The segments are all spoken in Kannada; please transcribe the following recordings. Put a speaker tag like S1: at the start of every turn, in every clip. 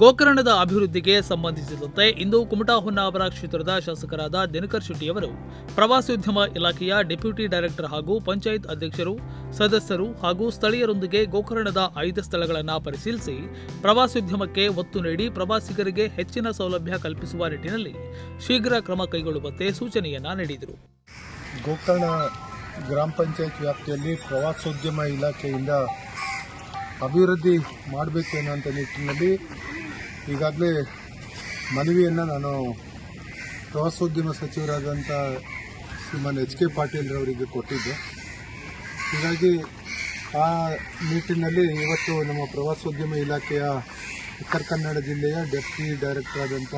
S1: ಗೋಕರ್ಣದ ಅಭಿವೃದ್ಧಿಗೆ ಸಂಬಂಧಿಸಿದಂತೆ ಇಂದು ಕುಮಟಾ ಹೊನ್ನಾವರ ಕ್ಷೇತ್ರದ ಶಾಸಕರಾದ ದಿನಕರ್ ಶೆಟ್ಟಿಯವರು ಪ್ರವಾಸೋದ್ಯಮ ಇಲಾಖೆಯ ಡೆಪ್ಯೂಟಿ ಡೈರೆಕ್ಟರ್ ಹಾಗೂ ಪಂಚಾಯತ್ ಅಧ್ಯಕ್ಷರು, ಸದಸ್ಯರು ಹಾಗೂ ಸ್ಥಳೀಯರೊಂದಿಗೆ ಗೋಕರ್ಣದ 5 ಸ್ಥಳಗಳನ್ನು ಪರಿಶೀಲಿಸಿ ಪ್ರವಾಸೋದ್ಯಮಕ್ಕೆ ಒತ್ತು ನೀಡಿ ಪ್ರವಾಸಿಗರಿಗೆ ಹೆಚ್ಚಿನ ಸೌಲಭ್ಯ ಕಲ್ಪಿಸುವ ನಿಟ್ಟಿನಲ್ಲಿ ಶೀಘ್ರ ಕ್ರಮ ಕೈಗೊಳ್ಳುವಂತೆ ಸೂಚನೆಯನ್ನ ನೀಡಿದರು.
S2: ಗೋಕರ್ಣ ಗ್ರಾಮ ಪಂಚಾಯತ್ ವ್ಯಾಪ್ತಿಯಲ್ಲಿ ಪ್ರವಾಸೋದ್ಯಮ ಇಲಾಖೆಯಿಂದ ಅಭಿವೃದ್ಧಿ ಮಾಡಬೇಕು ಅನ್ನೋಂಥ ನಿಟ್ಟಿನಲ್ಲಿ ಈಗಾಗಲೇ ಮನವಿಯನ್ನು ನಾನು ಪ್ರವಾಸೋದ್ಯಮ ಸಚಿವರಾದಂಥ ಶ್ರೀಮಾನ್ H.K. ಪಾಟೀಲ್ರವರಿಗೆ ಕೊಟ್ಟಿದ್ದೆ. ಹೀಗಾಗಿ ಆ ನಿಟ್ಟಿನಲ್ಲಿ ಇವತ್ತು ನಮ್ಮ ಪ್ರವಾಸೋದ್ಯಮ ಇಲಾಖೆಯ ಉತ್ತರ ಕನ್ನಡ ಜಿಲ್ಲೆಯ ಡೆಪ್ಯೂಟಿ ಡೈರೆಕ್ಟರ್ ಆದಂಥ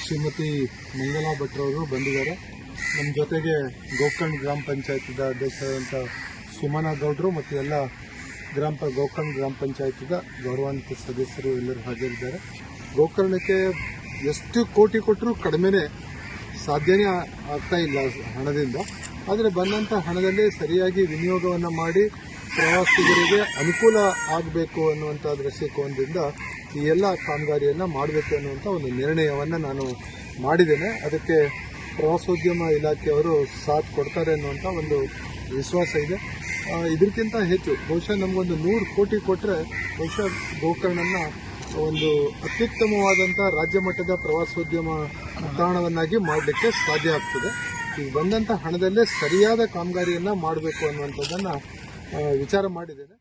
S2: ಶ್ರೀಮತಿ ಮಂಗಲಾ ಭಟ್ರವರು ಬಂದಿದ್ದಾರೆ. ನಮ್ಮ ಜೊತೆಗೆ ಗೋಕರ್ಣ ಗ್ರಾಮ ಪಂಚಾಯತಿದ ಅಧ್ಯಕ್ಷರಾದಂಥ ಸುಮನಾ ಗೌಡರು ಮತ್ತು ಎಲ್ಲ ಗೋಕರ್ಣ ಗ್ರಾಮ ಪಂಚಾಯತಿದ ಗೌರವಾನ್ವಿತ ಸದಸ್ಯರು ಎಲ್ಲರೂ ಹಾಜರಿದ್ದಾರೆ. ಗೋಕರ್ಣಕ್ಕೆ ಎಷ್ಟು ಕೋಟಿ ಕೊಟ್ಟರೂ ಕಡಿಮೆನೇ, ಸಾಧ್ಯನೇ ಆಗ್ತಾ ಇಲ್ಲ ಹಣದಿಂದ. ಆದರೆ ಬಂದಂಥ ಹಣದಲ್ಲಿ ಸರಿಯಾಗಿ ವಿನಿಯೋಗವನ್ನು ಮಾಡಿ ಪ್ರವಾಸಿಗರಿಗೆ ಅನುಕೂಲ ಆಗಬೇಕು ಅನ್ನುವಂಥ ದೃಷ್ಟಿಕೋನದಿಂದ ಈ ಎಲ್ಲ ಕಾಮಗಾರಿಯನ್ನು ಮಾಡಬೇಕು ಅನ್ನುವಂಥ ಒಂದು ನಿರ್ಣಯವನ್ನು ನಾನು ಮಾಡಿದ್ದೇನೆ. ಅದಕ್ಕೆ ಪ್ರವಾಸೋದ್ಯಮ ಇಲಾಖೆಯವರು ಸಾಥ್ ಕೊಡ್ತಾರೆ ಅನ್ನುವಂಥ ಒಂದು ವಿಶ್ವಾಸ ಇದೆ. ಇದಕ್ಕಿಂತ ಹೆಚ್ಚು ಬಹುಶಃ ನಮಗೊಂದು 100 ಕೋಟಿ ಕೊಟ್ಟರೆ ಬಹುಶಃ ಗೋಕರ್ಣನ ಒಂದು ಅತ್ಯುತ್ತಮವಾದಂಥ ರಾಜ್ಯ ಮಟ್ಟದ ಪ್ರವಾಸೋದ್ಯಮ ತಾಣವನ್ನಾಗಿ ಮಾಡಲಿಕ್ಕೆ ಸಾಧ್ಯ ಆಗ್ತದೆ. ಈಗ ಬಂದಂಥ ಹಣದಲ್ಲೇ ಸರಿಯಾದ ಕಾಮಗಾರಿಯನ್ನು ಮಾಡಬೇಕು ಅನ್ನುವಂಥದ್ದನ್ನು ವಿಚಾರ ಮಾಡಿದ್ದೇನೆ.